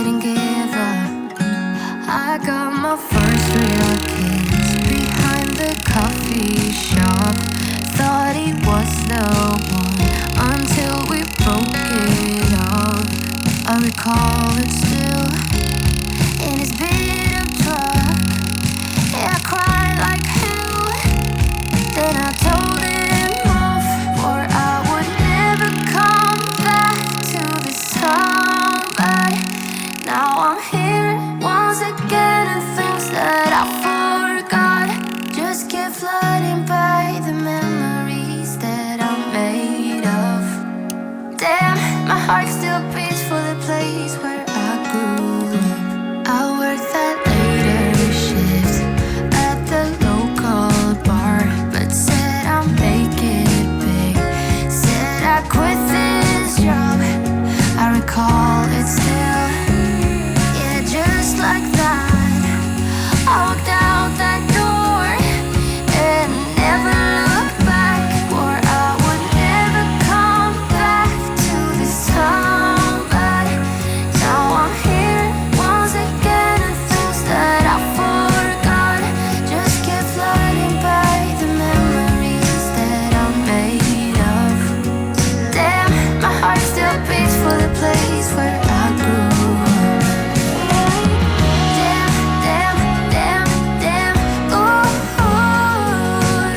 didn't give up. I got my first real kiss behind the coffee shop. Thought he was the one until we broke it up. I recall it still in his beat up truck. Yeah, I cried like hell. Then I told him off, or I would never come back to this town. But now I'm here once again, and things that I forgot just keep flooding by, the memories that I'm made of. Damn, my heart still beats for the place where I grew up. I worked that later shift at the local bar, but said I'll make it big. Said I quit this job. I recall it still, yeah, just like that. I walked out that door and never looked back, or I would never come back to this town. But now I'm here once again, and things that I forgot just keep flooding by, the memories that I'm made of. Damn, my heart still beats for the place where I grew up. Damn, damn, damn, damn, ooh, ooh,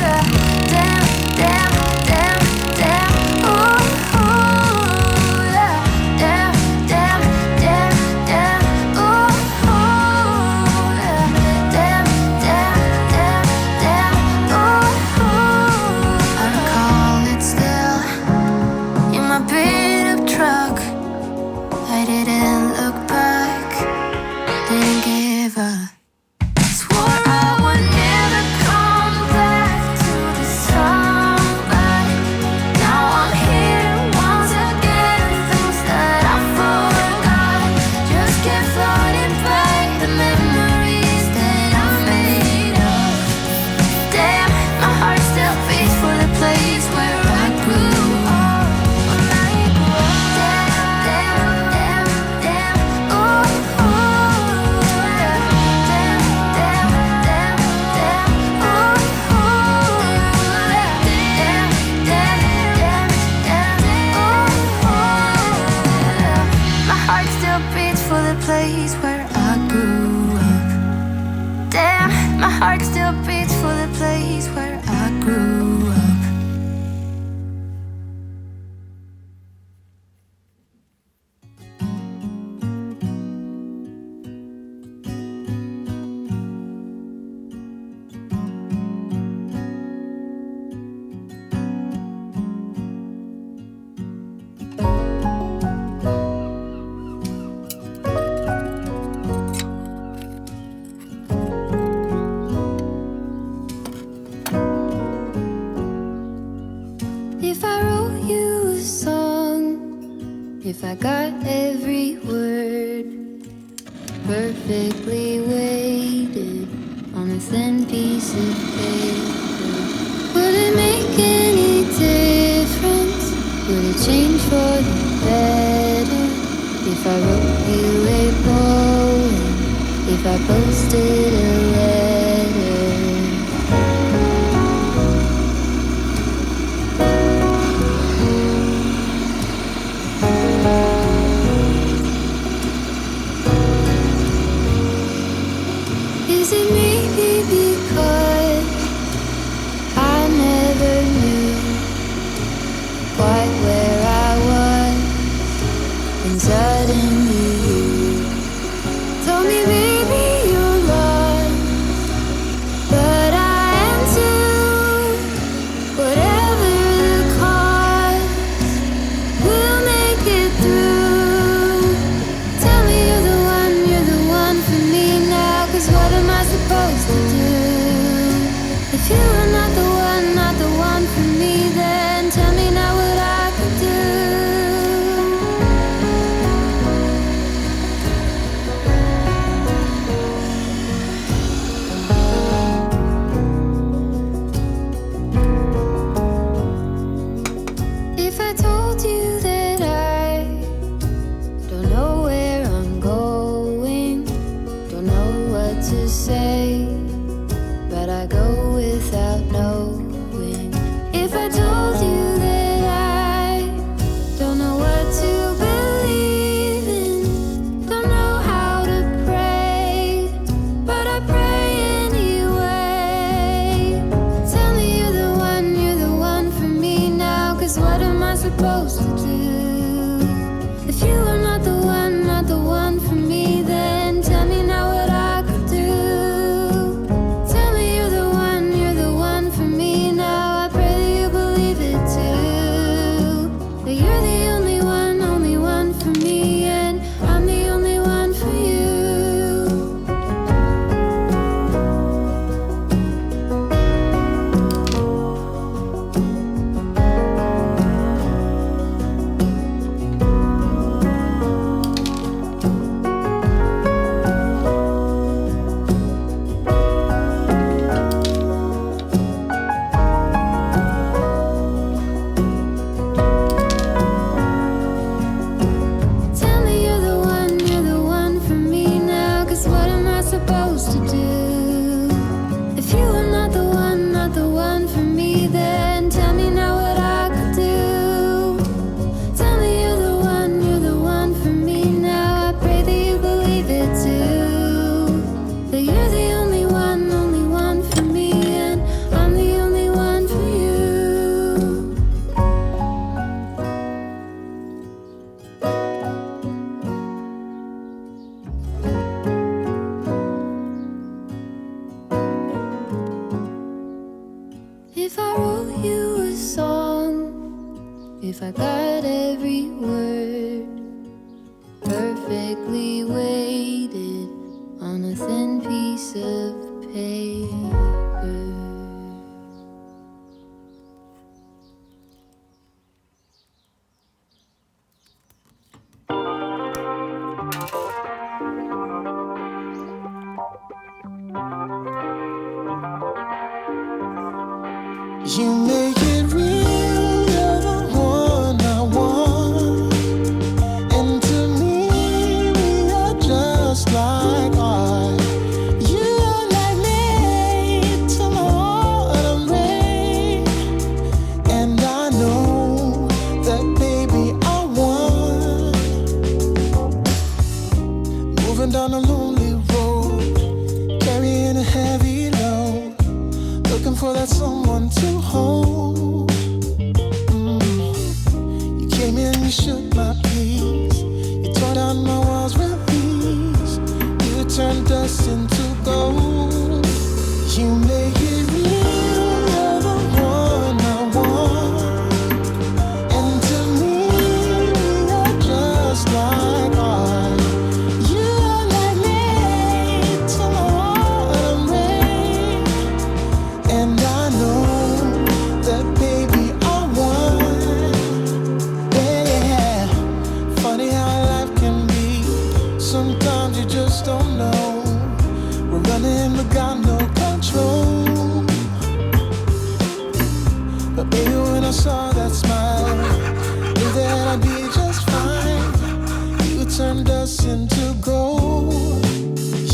yeah. Damn, damn, damn, damn, ooh, ooh, yeah. Damn, damn, damn, damn, ooh, ooh, yeah. Damn, damn, damn, damn, ooh, ooh. I recall it still in my beat up truck. I didn't look back, didn't give up. Swore I would never come back to this town. But now I'm here once again, and things that I forgot just keep floating by, the memories that I'm made of. Damn, my heart still beats for the place where I grew up. Damn, damn, damn, damn, ooh, ooh, yeah. Damn, damn, damn, damn, ooh, ooh, yeah. Damn, damn, damn, damn, ooh, ooh, yeah. My heart still beats for the place where I grew up. Damn, my heart still beats for the place where I grew up. If I wrote you a song, if I got every word perfectly weighted on a thin piece of paper, would it make any difference? Would it change for the better? If I wrote you a poem, if I posted a letter? Is it maybe because I never knew quite where I was, and suddenly you told me, baby, you're lost, but I am too. Whatever the cost, we'll make it through. Tell me you're the one for me now, 'cause what am I supposed to do? If you are not the one for me, then tell me now what I could do. If I told you that I don't know where I'm going, if I got every word perfectly weighted on a thin piece of paper. You make it real, you're the one I want. And to me, we are just like art. You're like me to my autumn rain. And I know that, baby, I won. Moving down a lonely road, carrying a heavy load, looking for that someone to hold. You came in, you shook my peace, you tore down my walls with ease, you turned dust into gold. You make it real, you're the one I want. And to me, we are just like art. You're like me to my autumn rain. And I know that, baby, I won. Yeah, funny how life can be. Sometimes you just don't know. We're running, but got no control. But baby, when I saw that smile, knew that I'd be just fine. You turned us into gold.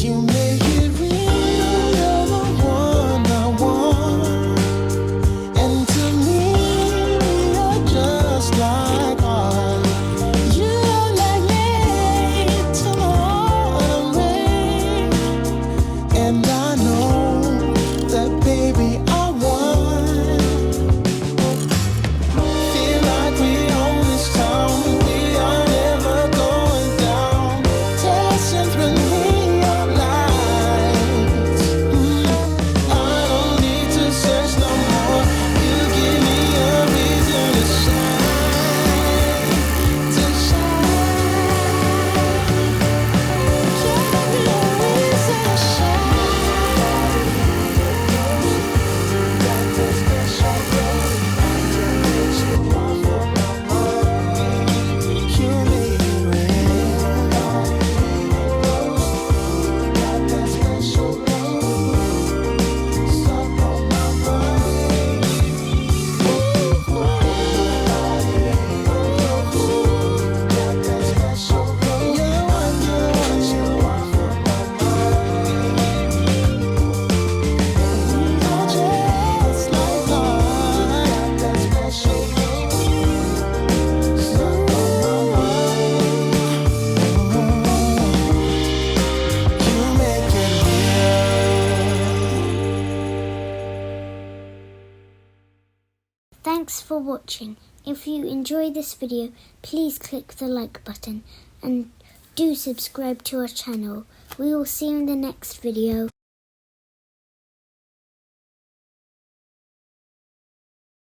You make it real, you're the one I want. And to me, we are just like art. You're like me to my autumn rain. And I know that, baby, I won. Feel like we own this town. We are never going down. Dancing through neon lights. I don't need to search no more. You give me a reason to shine, to shine. Give me a reason to shine. Got that special glow. You make it real. Got that special glow. Stuck on my mind. Got that special glow. You're what you want from my mind. You're just like art. Got that special glow. Stuck on my mind. You make it real. Thanks for watching. If you enjoyed this video, please click the like button and do subscribe to our channel. We will see you in the next video.